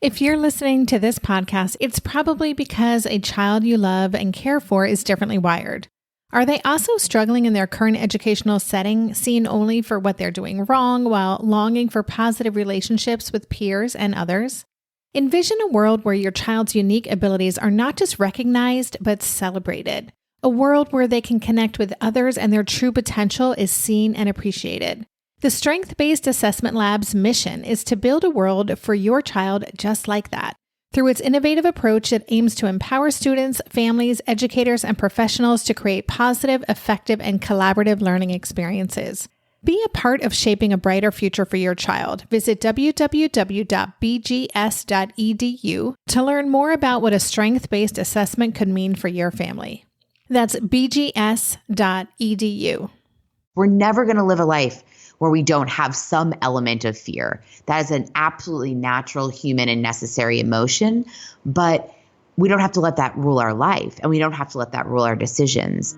If you're listening to this podcast, it's probably because a child you love and care for is differently wired. Are they also struggling in their current educational setting, seen only for what they're doing wrong while longing for positive relationships with peers and others? Envision a world where your child's unique abilities are not just recognized, but celebrated. A world where they can connect with others and their true potential is seen and appreciated. The Strength-Based Assessment Lab's mission is to build a world for your child just like that. Through its innovative approach, it aims to empower students, families, educators, and professionals to create positive, effective, and collaborative learning experiences. Be a part of shaping a brighter future for your child. Visit www.bgs.edu to learn more about what a strength-based assessment could mean for your family. That's bgs.edu. We're never going to live a life where we don't have some element of fear. That is an absolutely natural, human, and necessary emotion, but we don't have to let that rule our life, and we don't have to let that rule our decisions.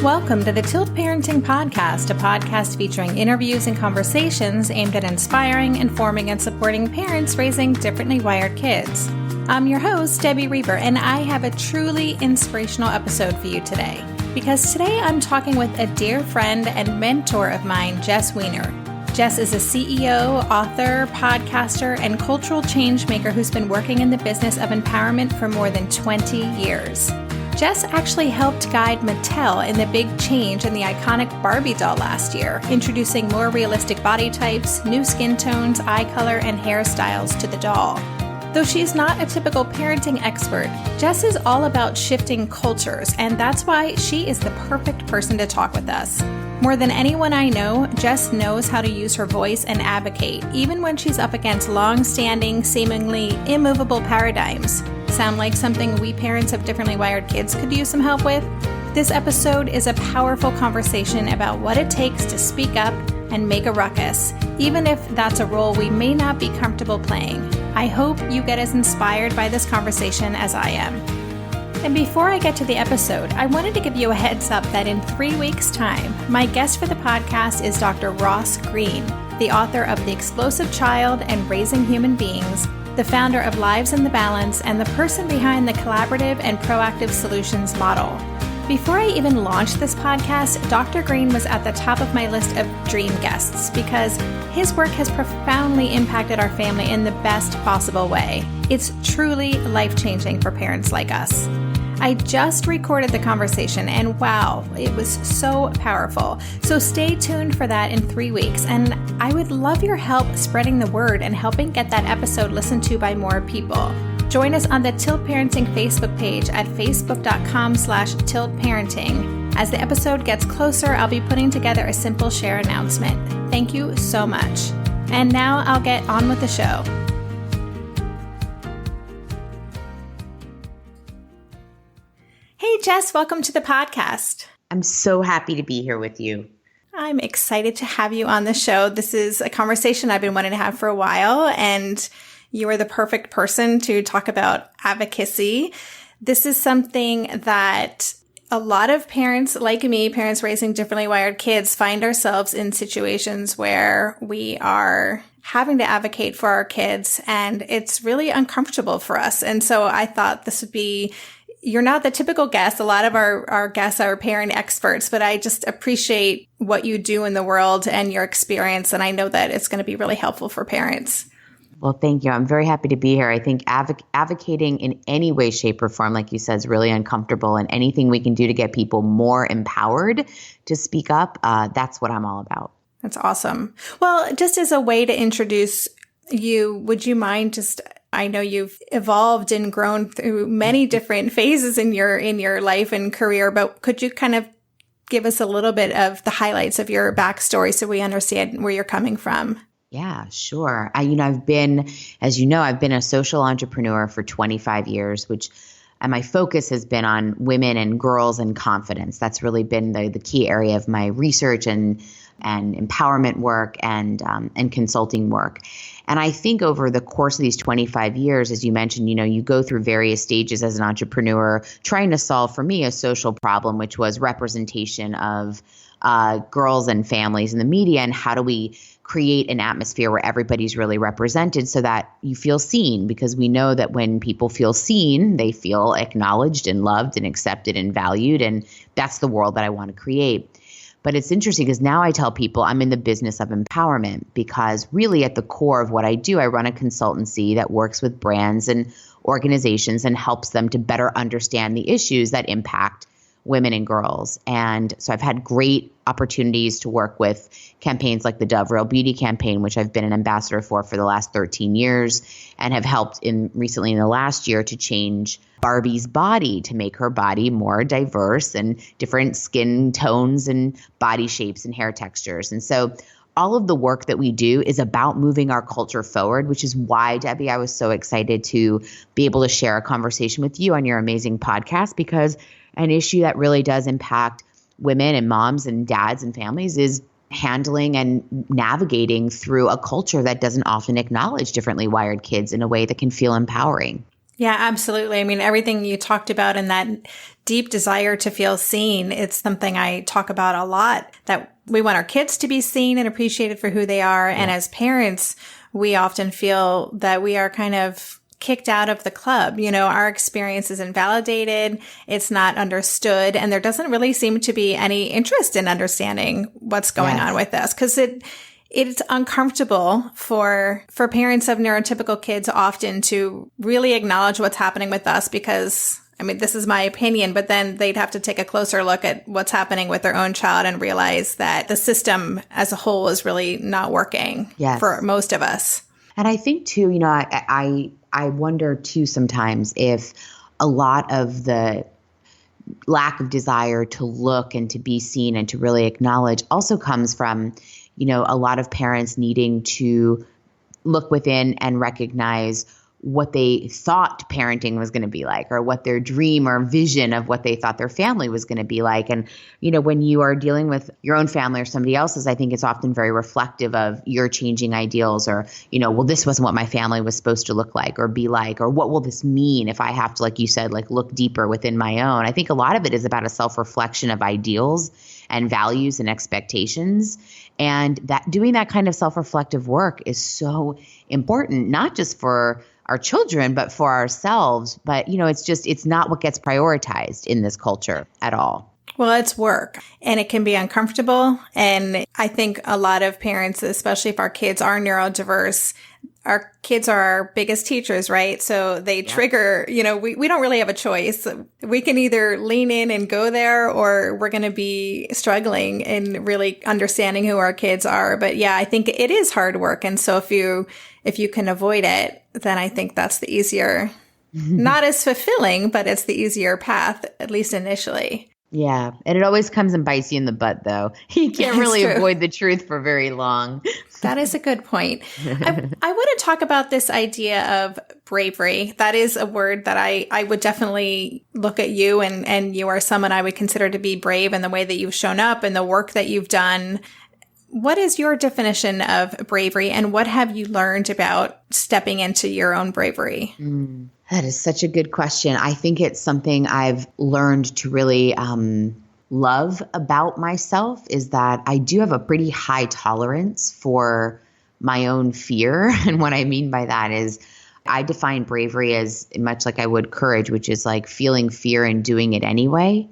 Welcome to the Tilt Parenting Podcast, a podcast featuring interviews and conversations aimed at inspiring, informing, and supporting parents raising differently wired kids. I'm your host, Debbie Reber, and I have a truly inspirational episode for you today. Because today I'm talking with a dear friend and mentor of mine, Jess Weiner. Jess is a CEO, author, podcaster, and cultural change maker who's been working in the business of empowerment for more than 20 years. Jess actually helped guide Mattel in the big change in the iconic Barbie doll last year, introducing more realistic body types, new skin tones, eye color, and hairstyles to the doll. Though she's not a typical parenting expert, Jess is all about shifting cultures, and that's why she is the perfect person to talk with us. More than anyone I know, Jess knows how to use her voice and advocate, even when she's up against long-standing, seemingly immovable paradigms. Sound like something we parents of differently wired kids could use some help with? This episode is a powerful conversation about what it takes to speak up and make a ruckus, even if that's a role we may not be comfortable playing. I hope you get as inspired by this conversation as I am. And before I get to the episode, I wanted to give you a heads up that in 3 weeks' time, my guest for the podcast is Dr. Ross Greene, the author of The Explosive Child and Raising Human Beings, the founder of Lives in the Balance, and the person behind the collaborative and proactive solutions model. Before I even launched this podcast, Dr. Greene was at the top of my list of dream guests because his work has profoundly impacted our family in the best possible way. It's truly life-changing for parents like us. I just recorded the conversation and wow, it was so powerful. So stay tuned for that in 3 weeks, and I would love your help spreading the word and helping get that episode listened to by more people. Join us on the Tilt Parenting Facebook page at facebook.com/tiltparenting. As the episode gets closer, I'll be putting together a simple share announcement. Thank you so much. And now I'll get on with the show. Hey, Jess, welcome to the podcast. I'm so happy to be here with you. I'm excited to have you on the show. This is a conversation I've been wanting to have for a while, and you are the perfect person to talk about advocacy. This is something that a lot of parents like me, parents raising differently wired kids, find ourselves in situations where we are having to advocate for our kids, and it's really uncomfortable for us. And so I thought this would be, you're not the typical guest. A lot of our guests are parent experts, but I just appreciate what you do in the world and your experience. And I know that it's going to be really helpful for parents. Well, thank you. I'm very happy to be here. I think advocating in any way, shape, or form, like you said, is really uncomfortable. And anything we can do to get people more empowered to speak up, that's what I'm all about. That's awesome. Well, just as a way to introduce you, would you mind I know you've evolved and grown through many different phases in your life and career, but could you kind of give us a little bit of the highlights of your backstory so we understand where you're coming from? Yeah, sure. I've been a social entrepreneur for 25 years, and my focus has been on women and girls and confidence. That's really been the key area of my research and empowerment work and consulting work. And I think over the course of these 25 years, as you mentioned, you go through various stages as an entrepreneur trying to solve, for me, a social problem, which was representation of girls and families in the media, and how do we create an atmosphere where everybody's really represented so that you feel seen, because we know that when people feel seen, they feel acknowledged and loved and accepted and valued, and that's the world that I want to create. But it's interesting because now I tell people I'm in the business of empowerment, because really at the core of what I do, I run a consultancy that works with brands and organizations and helps them to better understand the issues that impact women and girls. And so I've had great opportunities to work with campaigns like the Dove Real Beauty campaign, which I've been an ambassador for the last 13 years, and have helped recently in the last year to change Barbie's body, to make her body more diverse and different skin tones and body shapes and hair textures. And so all of the work that we do is about moving our culture forward, which is why, Debbie, I was so excited to be able to share a conversation with you on your amazing podcast, because an issue that really does impact women and moms and dads and families is handling and navigating through a culture that doesn't often acknowledge differently wired kids in a way that can feel empowering. Yeah, absolutely. I mean, everything you talked about and that deep desire to feel seen, it's something I talk about a lot, that we want our kids to be seen and appreciated for who they are. Yeah. And as parents, we often feel that we are kind of kicked out of the club. Our experience isn't validated, it's not understood, and there doesn't really seem to be any interest in understanding what's going on with this, because it's uncomfortable for parents of neurotypical kids often to really acknowledge what's happening with us, because this is my opinion, but then they'd have to take a closer look at what's happening with their own child and realize that the system as a whole is really not working for most of us. And I think too, I wonder too sometimes if a lot of the lack of desire to look and to be seen and to really acknowledge also comes from, a lot of parents needing to look within and recognize what they thought parenting was going to be like, or what their dream or vision of what they thought their family was going to be like. And, when you are dealing with your own family or somebody else's, I think it's often very reflective of your changing ideals, or, well, this wasn't what my family was supposed to look like or be like, or what will this mean if I have to, like you said, look deeper within my own. I think a lot of it is about a self-reflection of ideals and values and expectations. And that doing that kind of self-reflective work is so important, not just for our children, but for ourselves. But, it's not what gets prioritized in this culture at all. Well, it's work, and it can be uncomfortable. And I think a lot of parents, especially if our kids are neurodiverse, our kids are our biggest teachers, right? So they trigger, we don't really have a choice. We can either lean in and go there, or we're going to be struggling in really understanding who our kids are. But yeah, I think it is hard work. And so if you can avoid it, then I think that's the easier, not as fulfilling, but it's the easier path, at least initially. Yeah. And it always comes and bites you in the butt, though. You can't really avoid the truth for very long. That is a good point. I want to talk about this idea of bravery. That is a word that I would definitely look at you, and you are someone I would consider to be brave in the way that you've shown up and the work that you've done. What is your definition of bravery, and what have you learned about stepping into your own bravery? That is such a good question. I think it's something I've learned to really love about myself, is that I do have a pretty high tolerance for my own fear. And what I mean by that is I define bravery as much like I would courage, which is like feeling fear and doing it anyway.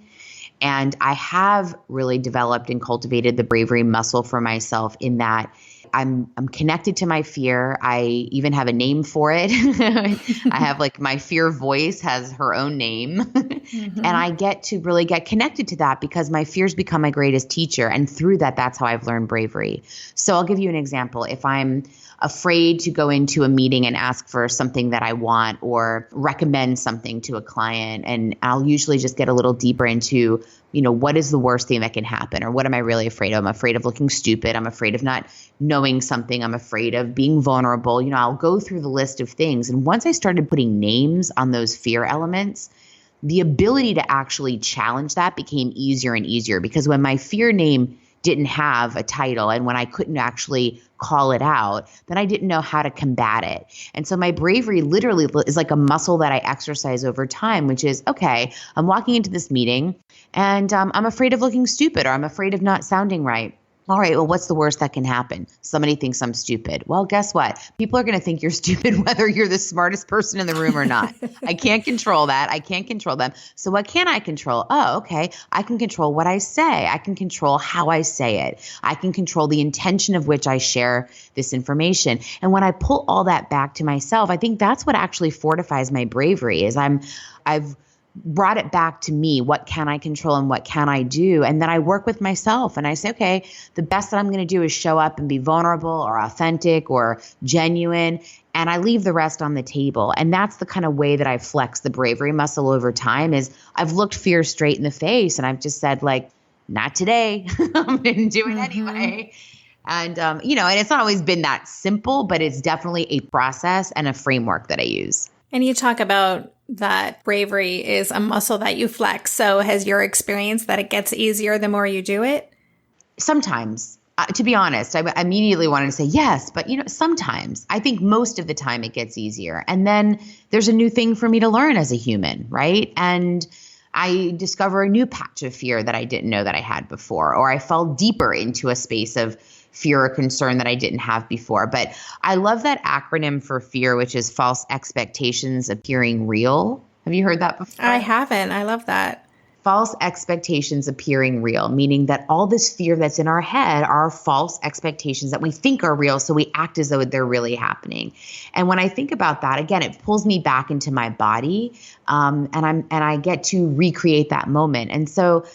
And I have really developed and cultivated the bravery muscle for myself in that I'm connected to my fear. I even have a name for it. I have my fear voice has her own name. And I get to really get connected to that because my fears become my greatest teacher. And through that, that's how I've learned bravery. So I'll give you an example. If I'm afraid to go into a meeting and ask for something that I want or recommend something to a client, and I'll usually just get a little deeper into, what is the worst thing that can happen, or what am I really afraid of? I'm afraid of looking stupid. I'm afraid of not knowing something. I'm afraid of being vulnerable. I'll go through the list of things. And once I started putting names on those fear elements, the ability to actually challenge that became easier and easier, because when my fear name didn't have a title and when I couldn't actually call it out, then I didn't know how to combat it. And so my bravery literally is like a muscle that I exercise over time, which is, okay, I'm walking into this meeting and I'm afraid of looking stupid or I'm afraid of not sounding right. All right, well, what's the worst that can happen? Somebody thinks I'm stupid. Well, guess what? People are going to think you're stupid whether you're the smartest person in the room or not. I can't control that. I can't control them. So what can I control? Oh, okay. I can control what I say. I can control how I say it. I can control the intention of which I share this information. And when I pull all that back to myself, I think that's what actually fortifies my bravery is I've brought it back to me. What can I control and what can I do? And then I work with myself and I say, okay, the best that I'm going to do is show up and be vulnerable or authentic or genuine. And I leave the rest on the table. And that's the kind of way that I've flexed the bravery muscle over time is I've looked fear straight in the face and I've just said like, not today. I'm going to do it anyway. And, and it's not always been that simple, but it's definitely a process and a framework that I use. And you talk about that bravery is a muscle that you flex. So has your experience that it gets easier the more you do it? Sometimes, to be honest, I immediately wanted to say yes, but sometimes I think most of the time it gets easier. And then there's a new thing for me to learn as a human, right? And I discover a new patch of fear that I didn't know that I had before, or I fall deeper into a space of fear or concern that I didn't have before. But I love that acronym for fear, which is false expectations appearing real. Have you heard that before? I haven't. I love that. False expectations appearing real, meaning that all this fear that's in our head are false expectations that we think are real. So we act as though they're really happening. And when I think about that, again, it pulls me back into my body and I get to recreate that moment. And so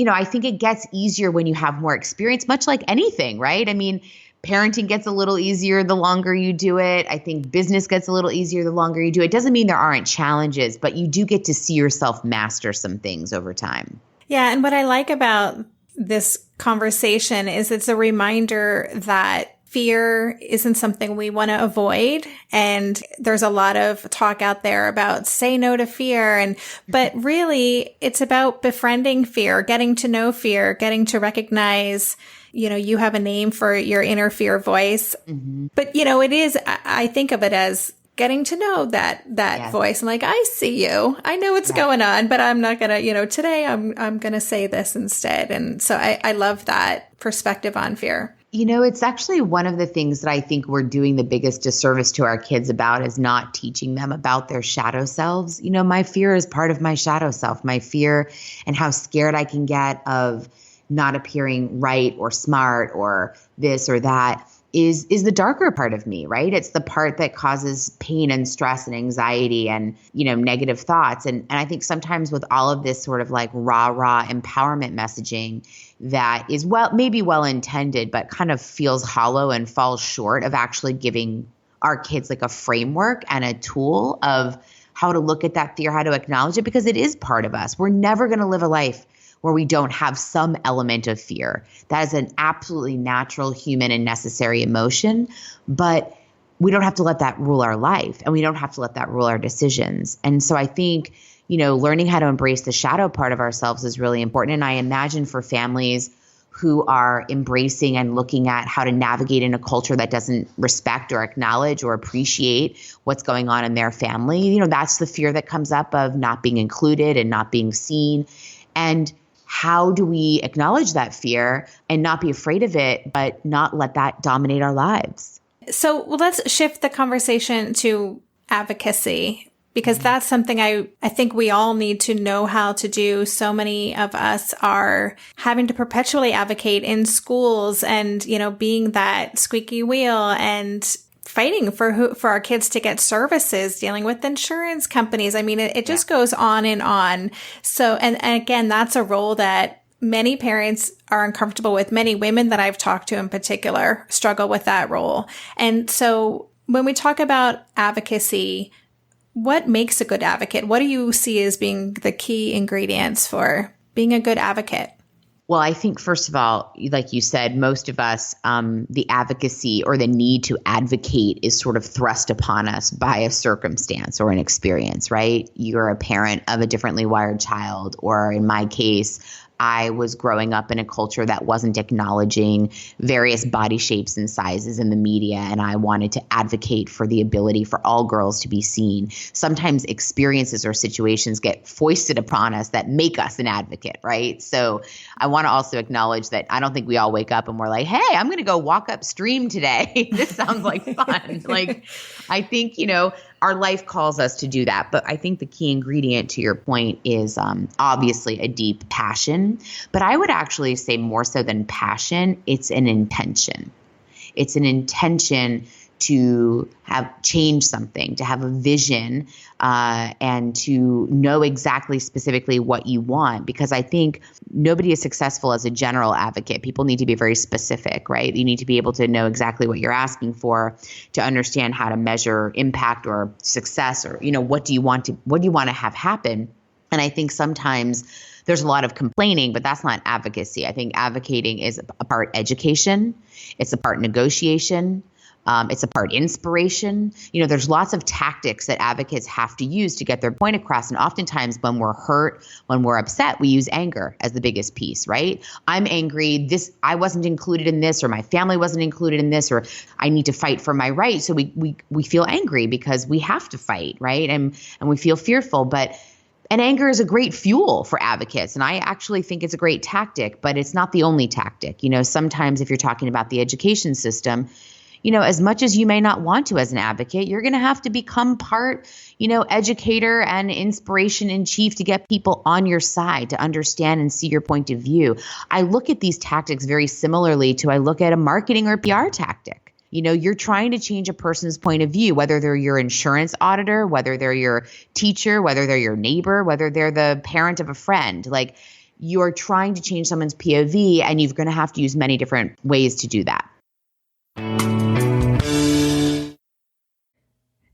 I think it gets easier when you have more experience, much like anything, right? I mean, parenting gets a little easier the longer you do it. I think business gets a little easier the longer you do it. It doesn't mean there aren't challenges, but you do get to see yourself master some things over time. Yeah. And what I like about this conversation is it's a reminder that fear isn't something we want to avoid. And there's a lot of talk out there about say no to fear. But really it's about befriending fear, getting to know fear, getting to recognize, you have a name for your inner fear voice. Mm-hmm. But, it is, I think of it as getting to know that yes. voice. And like, I see you, I know what's going on, but I'm not going to, today I'm going to say this instead. And so I love that perspective on fear. It's actually one of the things that I think we're doing the biggest disservice to our kids about is not teaching them about their shadow selves. My fear is part of my shadow self, my fear and how scared I can get of not appearing right or smart or this or that is the darker part of me, right? It's the part that causes pain and stress and anxiety and, negative thoughts. And I think sometimes with all of this sort of like rah empowerment messaging that is maybe well-intended, but kind of feels hollow and falls short of actually giving our kids like a framework and a tool of how to look at that fear, how to acknowledge it, because it is part of us. We're never going to live a life where we don't have some element of fear. That is an absolutely natural, human, and necessary emotion, but we don't have to let that rule our life, and we don't have to let that rule our decisions. And so I think, learning how to embrace the shadow part of ourselves is really important. And I imagine for families who are embracing and looking at how to navigate in a culture that doesn't respect or acknowledge or appreciate what's going on in their family, that's the fear that comes up of not being included and not being seen. And how do we acknowledge that fear and not be afraid of it, but not let that dominate our lives? So let's shift the conversation to advocacy, because that's something I think we all need to know how to do. So many of us are having to perpetually advocate in schools and, being that squeaky wheel and fighting for our kids to get services, dealing with insurance companies. I mean, it just goes on and on. So, and again, that's a role that many parents are uncomfortable with. Many women that I've talked to in particular struggle with that role. And so when we talk about advocacy, what makes a good advocate? What do you see as being the key ingredients for being a good advocate? Well, I think, first of all, like you said, most of us, the advocacy or the need to advocate is sort of thrust upon us by a circumstance or an experience, right? You're a parent of a differently wired child, or in my case, I was growing up in a culture that wasn't acknowledging various body shapes and sizes in the media, and I wanted to advocate for the ability for all girls to be seen. Sometimes experiences or situations get foisted upon us that make us an advocate, right? So I want to also acknowledge that I don't think we all wake up and we're like, hey, I'm going to go walk upstream today. This sounds like fun. Like, I think, our life calls us to do that. But I think the key ingredient to your point is obviously a deep passion. But I would actually say more so than passion, it's an intention. It's an intention to have changed something, to have a vision, and to know exactly specifically what you want. Because I think nobody is successful as a general advocate. People need to be very specific, right? You need to be able to know exactly what you're asking for to understand how to measure impact or success, or, what do you want to have happen? And I think sometimes there's a lot of complaining, but that's not advocacy. I think advocating is a part education. It's a part negotiation. It's a part inspiration. There's lots of tactics that advocates have to use to get their point across. And oftentimes when we're hurt, when we're upset, we use anger as the biggest piece, right? I'm angry. I wasn't included in this, or my family wasn't included in this, or I need to fight for my right. So we feel angry because we have to fight, right? And we feel fearful, and anger is a great fuel for advocates. And I actually think it's a great tactic, but it's not the only tactic. Sometimes if you're talking about the education system, as much as you may not want to as an advocate, you're going to have to become part, educator and inspiration in chief to get people on your side to understand and see your point of view. I look at these tactics very similarly to I look at a marketing or PR tactic. You're trying to change a person's point of view, whether they're your insurance auditor, whether they're your teacher, whether they're your neighbor, whether they're the parent of a friend. Like, you're trying to change someone's POV, and you're going to have to use many different ways to do that.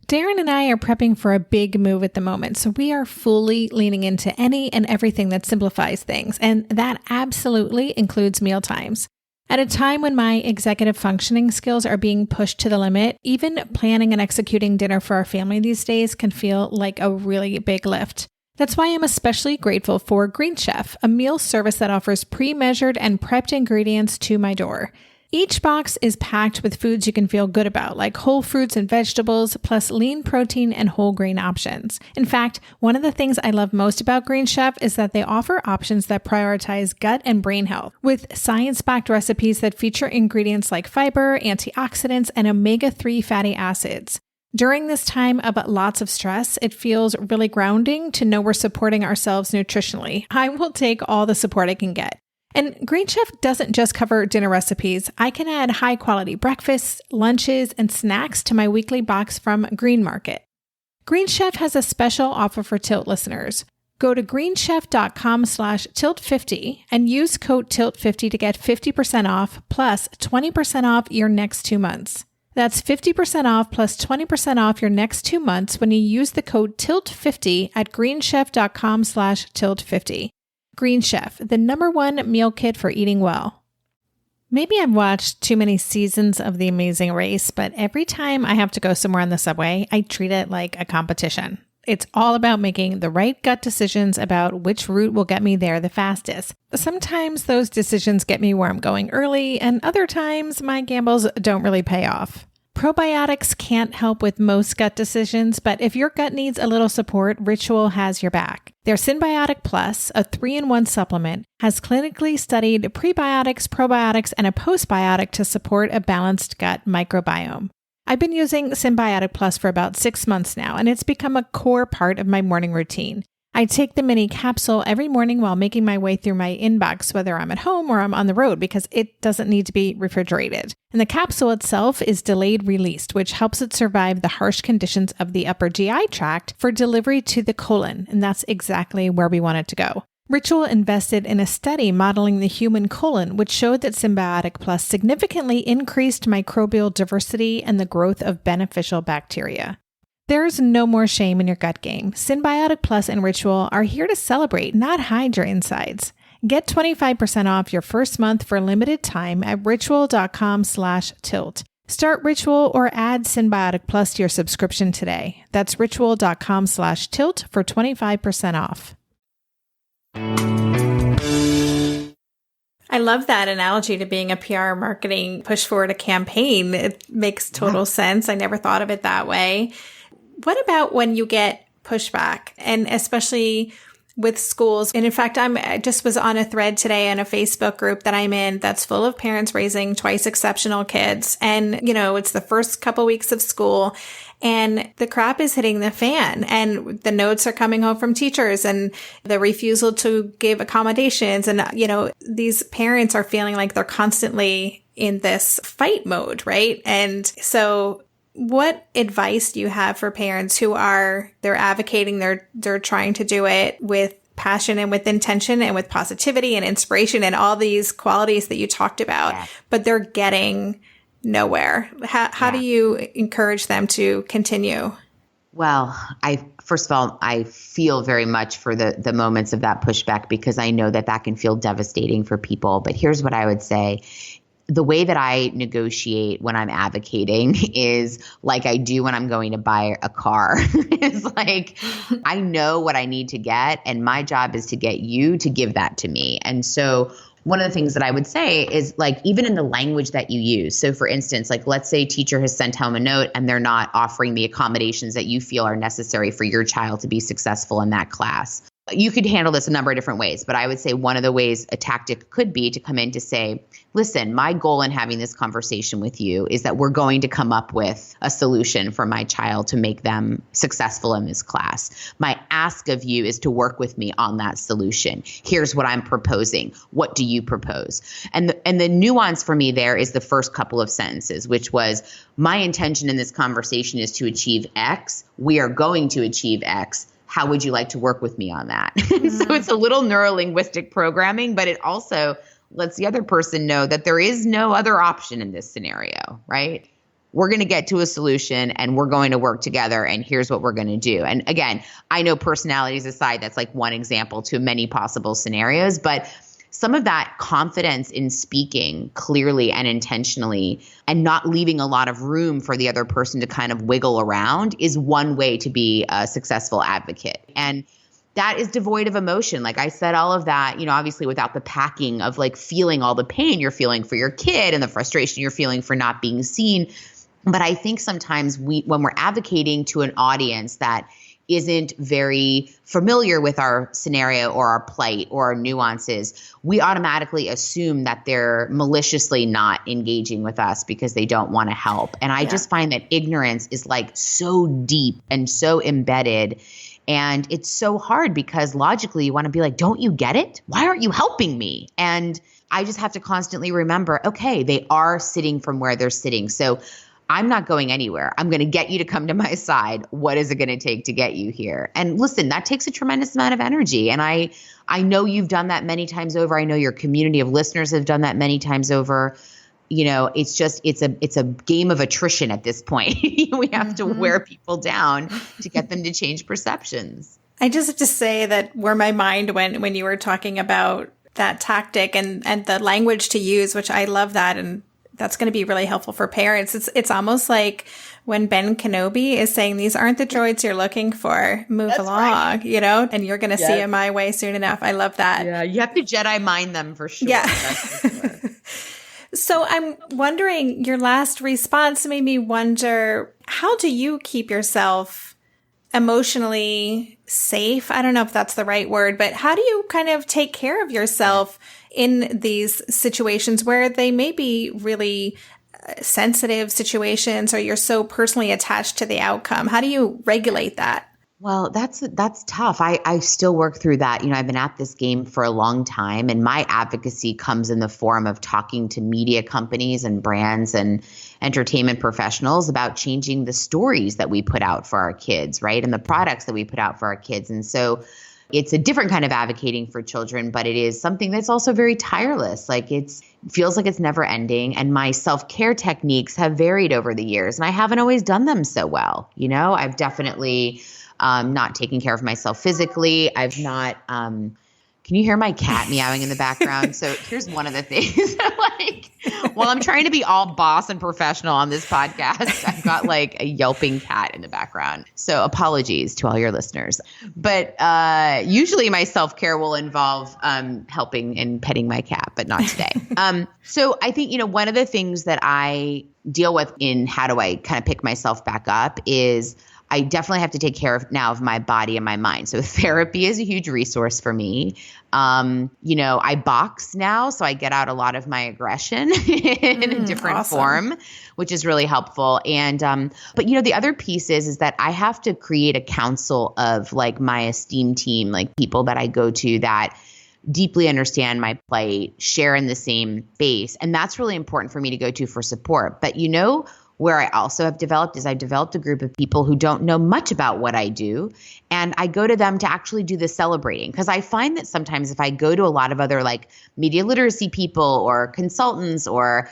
Darren and I are prepping for a big move at the moment, so we are fully leaning into any and everything that simplifies things, and that absolutely includes mealtimes. At a time when my executive functioning skills are being pushed to the limit, even planning and executing dinner for our family these days can feel like a really big lift. That's why I'm especially grateful for Green Chef, a meal service that offers pre-measured and prepped ingredients to my door. Each box is packed with foods you can feel good about, like whole fruits and vegetables, plus lean protein and whole grain options. In fact, one of the things I love most about Green Chef is that they offer options that prioritize gut and brain health, with science-backed recipes that feature ingredients like fiber, antioxidants, and omega-3 fatty acids. During this time of lots of stress, it feels really grounding to know we're supporting ourselves nutritionally. I will take all the support I can get. And Green Chef doesn't just cover dinner recipes. I can add high-quality breakfasts, lunches, and snacks to my weekly box from Green Market. Green Chef has a special offer for Tilt listeners. Go to greenchef.com/tilt50 and use code TILT50 to get 50% off plus 20% off your next 2 months. That's 50% off plus 20% off your next 2 months when you use the code TILT50 at greenchef.com/tilt50. Green Chef, the #1 meal kit for eating well. Maybe I've watched too many seasons of The Amazing Race, but every time I have to go somewhere on the subway, I treat it like a competition. It's all about making the right gut decisions about which route will get me there the fastest. Sometimes those decisions get me where I'm going early, and other times my gambles don't really pay off. Probiotics can't help with most gut decisions, but if your gut needs a little support, Ritual has your back. Their Symbiotic Plus, a 3-in-1 supplement, has clinically studied prebiotics, probiotics, and a postbiotic to support a balanced gut microbiome. I've been using Symbiotic Plus for about 6 months now, and it's become a core part of my morning routine. I take the mini capsule every morning while making my way through my inbox, whether I'm at home or I'm on the road, because it doesn't need to be refrigerated. And the capsule itself is delayed released, which helps it survive the harsh conditions of the upper GI tract for delivery to the colon. And that's exactly where we want it to go. Ritual invested in a study modeling the human colon, which showed that Symbiotic Plus significantly increased microbial diversity and the growth of beneficial bacteria. There's no more shame in your gut game. Symbiotic Plus and Ritual are here to celebrate, not hide your insides. Get 25% off your first month for a limited time at ritual.com/tilt. Start Ritual or add Symbiotic Plus to your subscription today. That's ritual.com/tilt for 25% off. I love that analogy to being a PR marketing push forward a campaign. It makes total sense. I never thought of it that way. What about when you get pushback, and especially with schools? And in fact, I just was on a thread today in a Facebook group that I'm in that's full of parents raising twice exceptional kids. And, it's the first couple weeks of school and the crap is hitting the fan, and the notes are coming home from teachers and the refusal to give accommodations. And, these parents are feeling like they're constantly in this fight mode, right? And so what advice do you have for parents who they're advocating, they're trying to do it with passion and with intention and with positivity and inspiration and all these qualities that you talked about, but they're getting nowhere? How do you encourage them to continue? Well, first of all, I feel very much for the moments of that pushback, because I know that can feel devastating for people. But here's what I would say. The way that I negotiate when I'm advocating is like I do when I'm going to buy a car. It's like, I know what I need to get, and my job is to get you to give that to me. And so one of the things that I would say is, like, even in the language that you use. So for instance, like, let's say a teacher has sent home a note and they're not offering the accommodations that you feel are necessary for your child to be successful in that class. You could handle this a number of different ways, but I would say one of the ways a tactic could be to come in to say, listen, my goal in having this conversation with you is that we're going to come up with a solution for my child to make them successful in this class. My ask of you is to work with me on that solution. Here's what I'm proposing. What do you propose? And the nuance for me there is the first couple of sentences, which was, my intention in this conversation is to achieve X. We are going to achieve X. How would you like to work with me on that? So it's a little neurolinguistic programming, but it also lets the other person know that there is no other option in this scenario, right? We're going to get to a solution and we're going to work together, and here's what we're going to do. And again, I know personalities aside, that's like one example to many possible scenarios, but some of that confidence in speaking clearly and intentionally and not leaving a lot of room for the other person to kind of wiggle around is one way to be a successful advocate. And that is devoid of emotion. Like I said, all of that, obviously without the packing of like feeling all the pain you're feeling for your kid and the frustration you're feeling for not being seen. But I think sometimes when we're advocating to an audience that isn't very familiar with our scenario or our plight or our nuances, we automatically assume that they're maliciously not engaging with us because they don't want to help. And I just find that ignorance is like so deep and so embedded. And it's so hard because logically you want to be like, don't you get it? Why aren't you helping me? And I just have to constantly remember, okay, they are sitting from where they're sitting. So I'm not going anywhere. I'm going to get you to come to my side. What is it going to take to get you here? And listen, that takes a tremendous amount of energy. And I know you've done that many times over. I know your community of listeners have done that many times over. It's a game of attrition at this point. We have to wear people down to get them to change perceptions. I just have to say that where my mind went when you were talking about that tactic and the language to use, which I love that. And that's going to be really helpful for parents. It's almost like when Ben Kenobi is saying, these aren't the droids you're looking for. Move that's along, right. And you're going to see it my way soon enough. I love that. Yeah, you have to Jedi mind them for sure. Yeah. So I'm wondering, your last response made me wonder, how do you keep yourself emotionally safe? I don't know if that's the right word, but how do you kind of take care of yourself in these situations where they may be really sensitive situations or you're so personally attached to the outcome? How do you regulate that? Well, that's tough. I still work through that. I've been at this game for a long time, and my advocacy comes in the form of talking to media companies and brands and entertainment professionals about changing the stories that we put out for our kids, right? And the products that we put out for our kids. And so it's a different kind of advocating for children, but it is something that's also very tireless. Like it feels like it's never ending. And my self-care techniques have varied over the years, and I haven't always done them so well. I've definitely not taken care of myself physically. I've not, can you hear my cat meowing in the background? So here's one of the things. Like, while I'm trying to be all boss and professional on this podcast, I've got like a yelping cat in the background. So apologies to all your listeners. But usually my self-care will involve helping and petting my cat, but not today. So I think, one of the things that I deal with in how do I kind of pick myself back up is I definitely have to take care of now of my body and my mind. So therapy is a huge resource for me. I box now, so I get out a lot of my aggression in a different form, which is really helpful. And, but the other piece is that I have to create a council of like my esteemed team, like people that I go to that deeply understand my plight, share in the same space. And that's really important for me to go to for support. But where I also have developed is I've developed a group of people who don't know much about what I do. And I go to them to actually do the celebrating. Because I find that sometimes if I go to a lot of other like media literacy people or consultants or,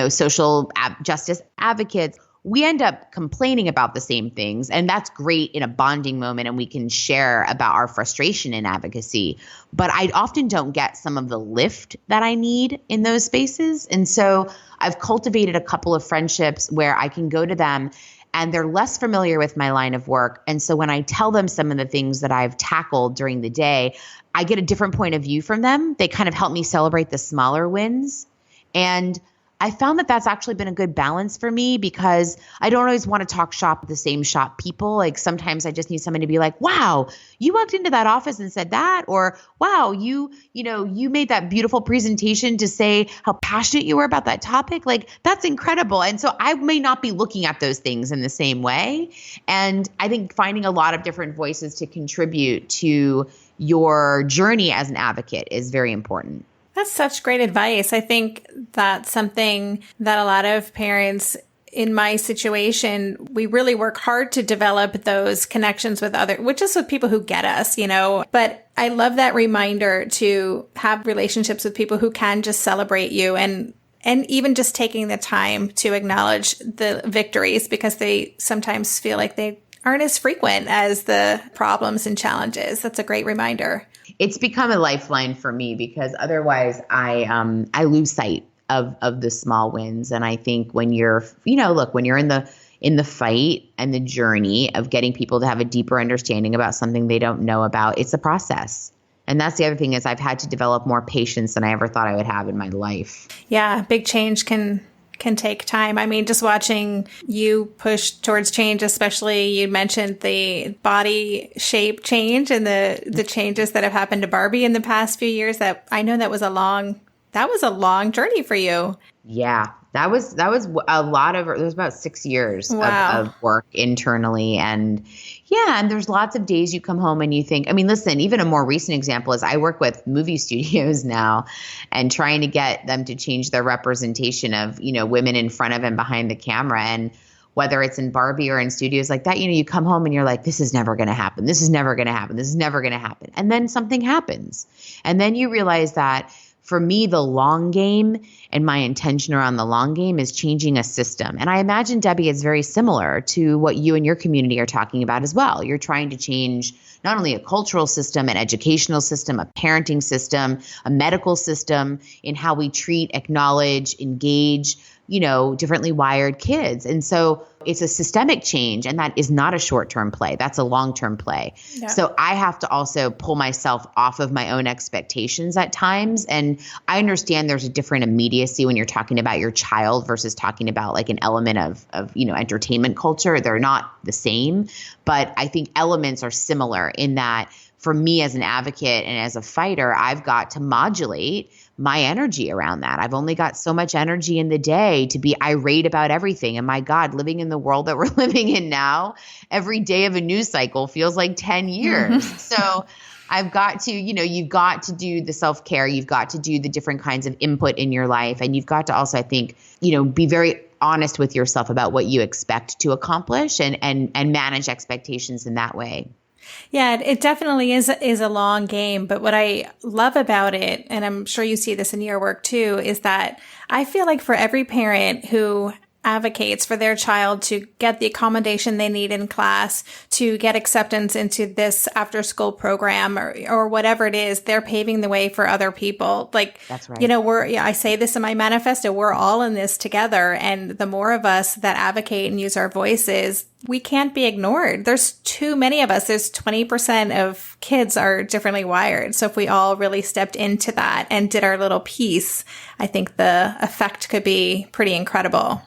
social justice advocates, we end up complaining about the same things. And that's great in a bonding moment, and we can share about our frustration in advocacy. But I often don't get some of the lift that I need in those spaces. And so I've cultivated a couple of friendships where I can go to them and they're less familiar with my line of work. And so when I tell them some of the things that I've tackled during the day, I get a different point of view from them. They kind of help me celebrate the smaller wins. And I found that that's actually been a good balance for me because I don't always want to talk shop with the same shop people. Like sometimes I just need somebody to be like, wow, you walked into that office and said that, or wow, you made that beautiful presentation to say how passionate you were about that topic. Like that's incredible. And so I may not be looking at those things in the same way. And I think finding a lot of different voices to contribute to your journey as an advocate is very important. That's such great advice. I think that's something that a lot of parents in my situation, we really work hard to develop those connections with which is with people who get us, But I love that reminder to have relationships with people who can just celebrate you and even just taking the time to acknowledge the victories because they sometimes feel like they aren't as frequent as the problems and challenges. That's a great reminder. It's become a lifeline for me because otherwise I lose sight of the small wins. And I think when you're, when you're in the fight and the journey of getting people to have a deeper understanding about something they don't know about, it's a process. And that's the other thing is I've had to develop more patience than I ever thought I would have in my life. Yeah, big change can take time. I mean, just watching you push towards change, especially you mentioned the body shape change and the changes that have happened to Barbie in the past few years. That I know that was a long journey for you. Yeah, that was a lot of, it was about 6 years of work internally. And yeah, and there's lots of days you come home and you think, I mean, listen, even a more recent example is I work with movie studios now and trying to get them to change their representation of, women in front of and behind the camera. And whether it's in Barbie or in studios like that, you come home and you're like, this is never going to happen. This is never going to happen. This is never going to happen. And then something happens. And then you realize that for me, the long game and my intention around the long game is changing a system. And I imagine, Debbie, it's very similar to what you and your community are talking about as well. You're trying to change not only a cultural system, an educational system, a parenting system, a medical system in how we treat, acknowledge, engage, differently wired kids. And so it's a systemic change, and that is not a short-term play. That's a long-term play. Yeah. So I have to also pull myself off of my own expectations at times. And I understand there's a different immediacy when you're talking about your child versus talking about like an element of entertainment culture. They're not the same, but I think elements are similar in that for me as an advocate and as a fighter, I've got to modulate my energy around that. I've only got so much energy in the day to be irate about everything. And my God, living in the world that we're living in now, every day of a news cycle feels like 10 years. So I've got to, you've got to do the self-care. You've got to do the different kinds of input in your life. And you've got to also, I think, be very honest with yourself about what you expect to accomplish and manage expectations in that way. Yeah, it definitely is a long game. But what I love about it, and I'm sure you see this in your work too, is that I feel like for every parent who advocates for their child to get the accommodation they need in class, to get acceptance into this after school program or whatever it is, they're paving the way for other people. Like, that's right. You know, I say this in my manifesto, we're all in this together. And the more of us that advocate and use our voices, we can't be ignored. There's too many of us. There's 20% of kids are differently wired. So if we all really stepped into that and did our little piece, I think the effect could be pretty incredible.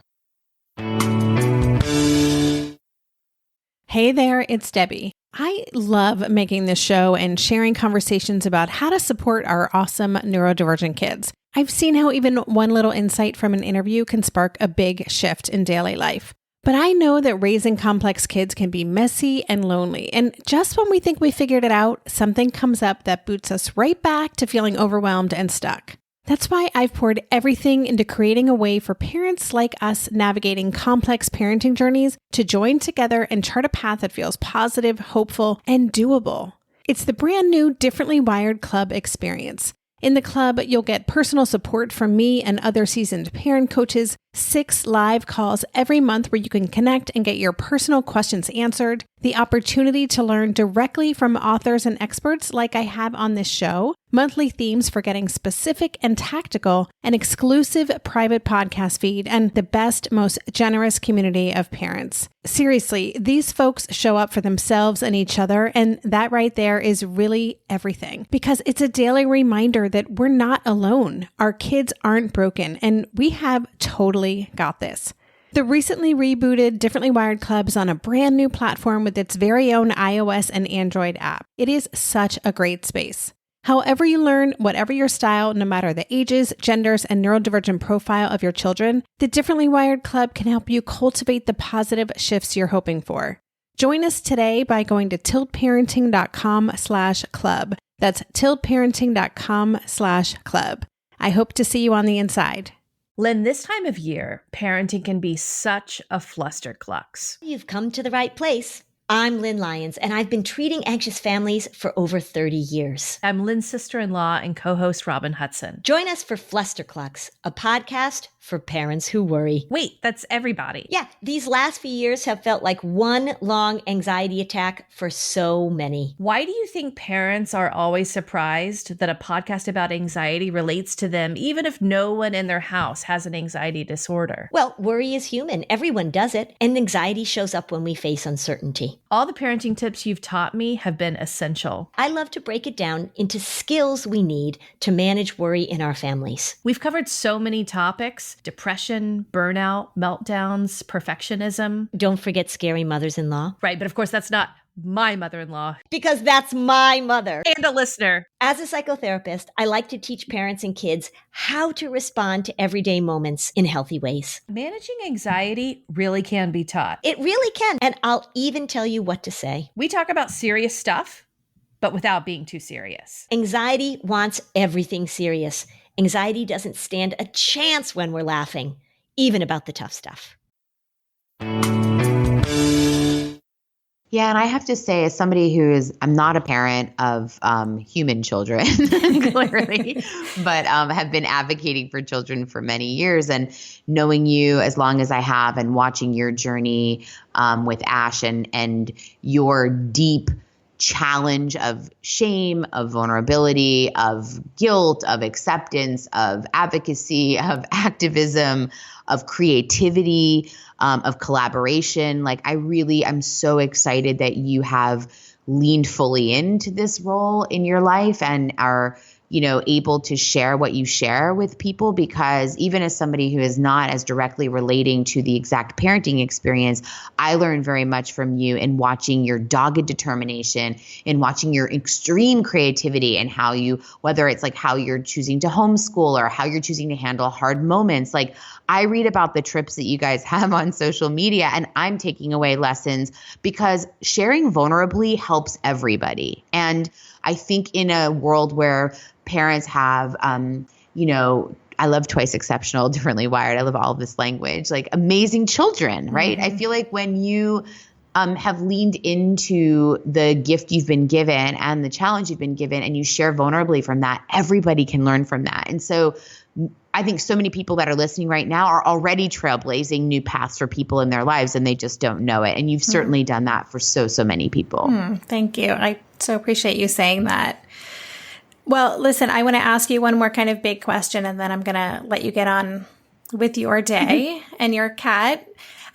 Hey there, it's Debbie. I love making this show and sharing conversations about how to support our awesome neurodivergent kids. I've seen how even one little insight from an interview can spark a big shift in daily life. But I know that raising complex kids can be messy and lonely. And just when we think we figured it out, something comes up that boots us right back to feeling overwhelmed and stuck. That's why I've poured everything into creating a way for parents like us navigating complex parenting journeys to join together and chart a path that feels positive, hopeful, and doable. It's the brand new Differently Wired Club experience. In the club, you'll get personal support from me and other seasoned parent coaches, 6 live calls every month where you can connect and get your personal questions answered, the opportunity to learn directly from authors and experts like I have on this show, monthly themes for getting specific and tactical, an exclusive private podcast feed, and the best, most generous community of parents. Seriously, these folks show up for themselves and each other, and that right there is really everything, because it's a daily reminder that we're not alone. Our kids aren't broken, and we have totally got this. The recently rebooted Differently Wired Club is on a brand new platform with its very own iOS and Android app. It is such a great space. However you learn, whatever your style, no matter the ages, genders, and neurodivergent profile of your children, the Differently Wired Club can help you cultivate the positive shifts you're hoping for. Join us today by going to tiltparenting.com/club. That's tiltparenting.com/club. I hope to see you on the inside. Lynn, this time of year, parenting can be such a flusterclux. You've come to the right place. I'm Lynn Lyons, and I've been treating anxious families for over 30 years. I'm Lynn's sister-in-law and co-host Robin Hudson. Join us for Flusterclux, a podcast for parents who worry. Wait, that's everybody. Yeah, these last few years have felt like one long anxiety attack for so many. Why do you think parents are always surprised that a podcast about anxiety relates to them, even if no one in their house has an anxiety disorder? Well, worry is human. Everyone does it, and anxiety shows up when we face uncertainty. All the parenting tips you've taught me have been essential. I love to break it down into skills we need to manage worry in our families. We've covered so many topics: depression, burnout, meltdowns, perfectionism. Don't forget scary mothers-in-law. Right, but of course that's not my mother-in-law. Because that's my mother. And a listener. As a psychotherapist, I like to teach parents and kids how to respond to everyday moments in healthy ways. Managing anxiety really can be taught. It really can. And I'll even tell you what to say. We talk about serious stuff, but without being too serious. Anxiety wants everything serious. Anxiety doesn't stand a chance when we're laughing, even about the tough stuff. Yeah, and I have to say, as somebody I'm not a parent of human children, clearly, but have been advocating for children for many years, and knowing you as long as I have, and watching your journey with Ash and your deep challenge of shame, of vulnerability, of guilt, of acceptance, of advocacy, of activism, of creativity, of collaboration. Like, I'm so excited that you have leaned fully into this role in your life and are, able to share what you share with people, because even as somebody who is not as directly relating to the exact parenting experience, I learned very much from you in watching your dogged determination, in watching your extreme creativity, and whether it's like how you're choosing to homeschool or how you're choosing to handle hard moments. Like, I read about the trips that you guys have on social media, and I'm taking away lessons, because sharing vulnerably helps everybody. And I think in a world where parents have, I love Twice Exceptional, Differently Wired. I love all of this language, like amazing children, right? Mm-hmm. I feel like when you have leaned into the gift you've been given and the challenge you've been given, and you share vulnerably from that, everybody can learn from that. And so I think so many people that are listening right now are already trailblazing new paths for people in their lives, and they just don't know it. And you've certainly done that for so many people. Thank you. I so appreciate you saying that. Well, listen, I want to ask you one more kind of big question, and then I'm going to let you get on with your day and your cat.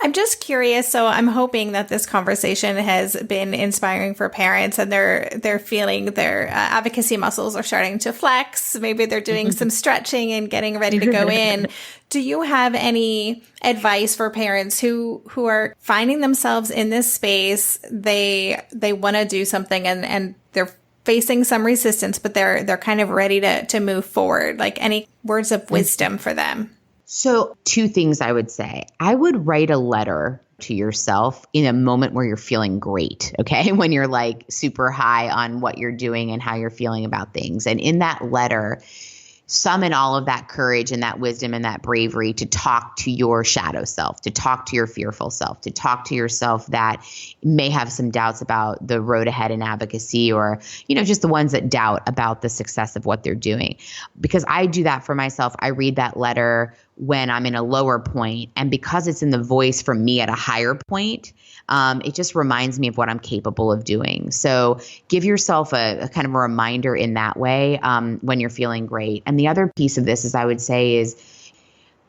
I'm just curious. So I'm hoping that this conversation has been inspiring for parents, and they're feeling their advocacy muscles are starting to flex. Maybe they're doing some stretching and getting ready to go in. Do you have any advice for parents who are finding themselves in this space? They want to do something and they're facing some resistance, but they're kind of ready to move forward. Like, any words of wisdom for them? So 2 things I would say. I would write a letter to yourself in a moment where you're feeling great, okay? When you're like super high on what you're doing and how you're feeling about things. And in that letter, summon all of that courage and that wisdom and that bravery to talk to your shadow self, to talk to your fearful self, to talk to yourself that may have some doubts about the road ahead in advocacy, or, just the ones that doubt about the success of what they're doing. Because I do that for myself. I read that letter when I'm in a lower point, and because it's in the voice from me at a higher point, it just reminds me of what I'm capable of doing. So give yourself a kind of a reminder in that way when you're feeling great. And the other piece of this I would say is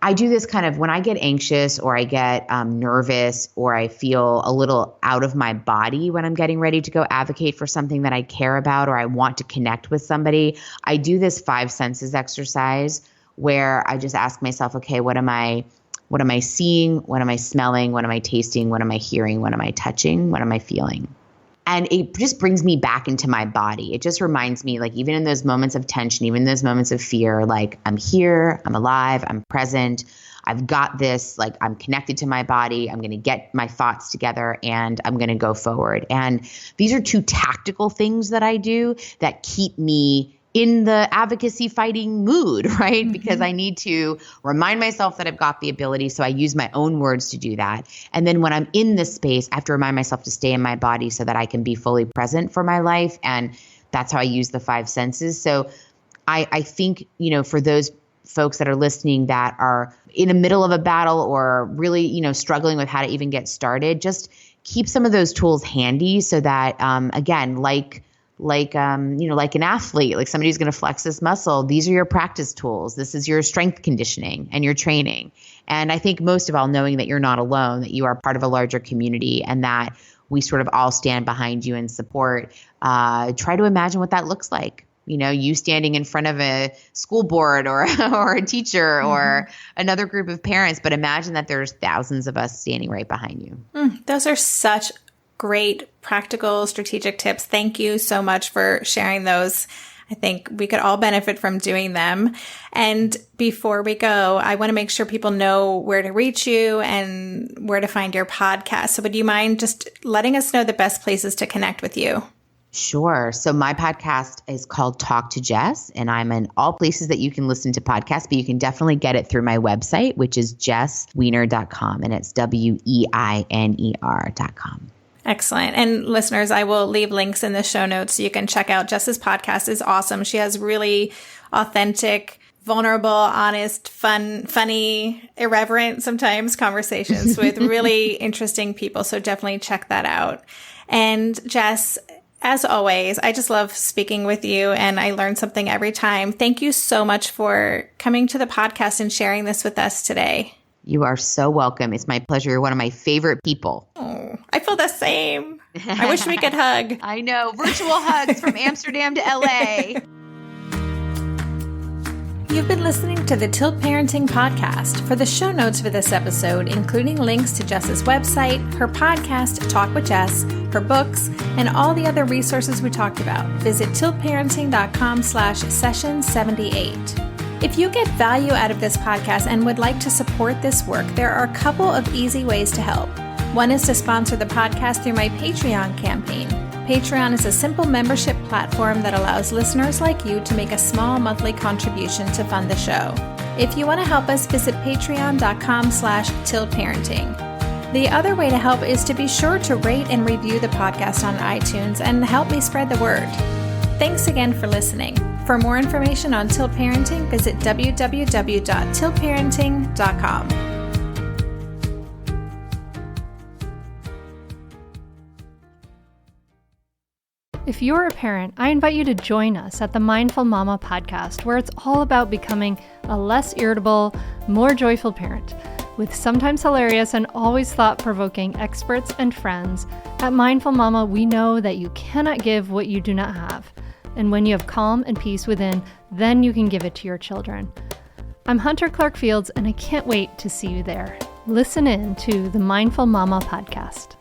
I do this kind of when I get anxious or I get nervous or I feel a little out of my body when I'm getting ready to go advocate for something that I care about or I want to connect with somebody. I do this 5 senses exercise where I just ask myself, okay, what am I seeing? What am I smelling? What am I tasting? What am I hearing? What am I touching? What am I feeling? And it just brings me back into my body. It just reminds me, like, even in those moments of tension, even in those moments of fear, like, I'm here, I'm alive, I'm present, I've got this, like, I'm connected to my body, I'm going to get my thoughts together and I'm going to go forward. And these are 2 tactical things that I do that keep me in the advocacy fighting mood, right? Because I need to remind myself that I've got the ability. So I use my own words to do that. And then when I'm in this space, I have to remind myself to stay in my body so that I can be fully present for my life. And that's how I use the 5 senses. So I think, for those folks that are listening that are in the middle of a battle or really, struggling with how to even get started, just keep some of those tools handy so that, again, like an athlete, like somebody who's going to flex this muscle, these are your practice tools. This is your strength conditioning and your training. And I think most of all, knowing that you're not alone, that you are part of a larger community and that we sort of all stand behind you and support. Try to imagine what that looks like. You standing in front of a school board or a teacher or another group of parents, but imagine that there's thousands of us standing right behind you. Those are such great practical strategic tips. Thank you so much for sharing those. I think we could all benefit from doing them. And before we go, I want to make sure people know where to reach you and where to find your podcast. So would you mind just letting us know the best places to connect with you? Sure. So my podcast is called Talk to Jess, and I'm in all places that you can listen to podcasts, but you can definitely get it through my website, which is jessweiner.com, and it's WEINER.com. Excellent. And listeners, I will leave links in the show notes so you can check out Jess's podcast. Is awesome. She has really authentic, vulnerable, honest, funny, irreverent sometimes conversations with really interesting people. So definitely check that out. And Jess, as always, I just love speaking with you and I learn something every time. Thank you so much for coming to the podcast and sharing this with us today. You are so welcome. It's my pleasure. You're one of my favorite people. Oh, I feel the same. I wish we could hug. I know. Virtual hugs from Amsterdam to LA. You've been listening to the Tilt Parenting Podcast. For the show notes for this episode, including links to Jess's website, her podcast, Talk with Jess, her books, and all the other resources we talked about, visit tiltparenting.com/session78. If you get value out of this podcast and would like to support this work, there are a couple of easy ways to help. One is to sponsor the podcast through my Patreon campaign. Patreon is a simple membership platform that allows listeners like you to make a small monthly contribution to fund the show. If you want to help us, visit patreon.com/tiltparenting. The other way to help is to be sure to rate and review the podcast on iTunes and help me spread the word. Thanks again for listening. For more information on Tilt Parenting, visit www.tiltparenting.com. If you're a parent, I invite you to join us at the Mindful Mama podcast, where it's all about becoming a less irritable, more joyful parent. With sometimes hilarious and always thought-provoking experts and friends, at Mindful Mama, we know that you cannot give what you do not have. And when you have calm and peace within, then you can give it to your children. I'm Hunter Clark Fields, and I can't wait to see you there. Listen in to the Mindful Mama podcast.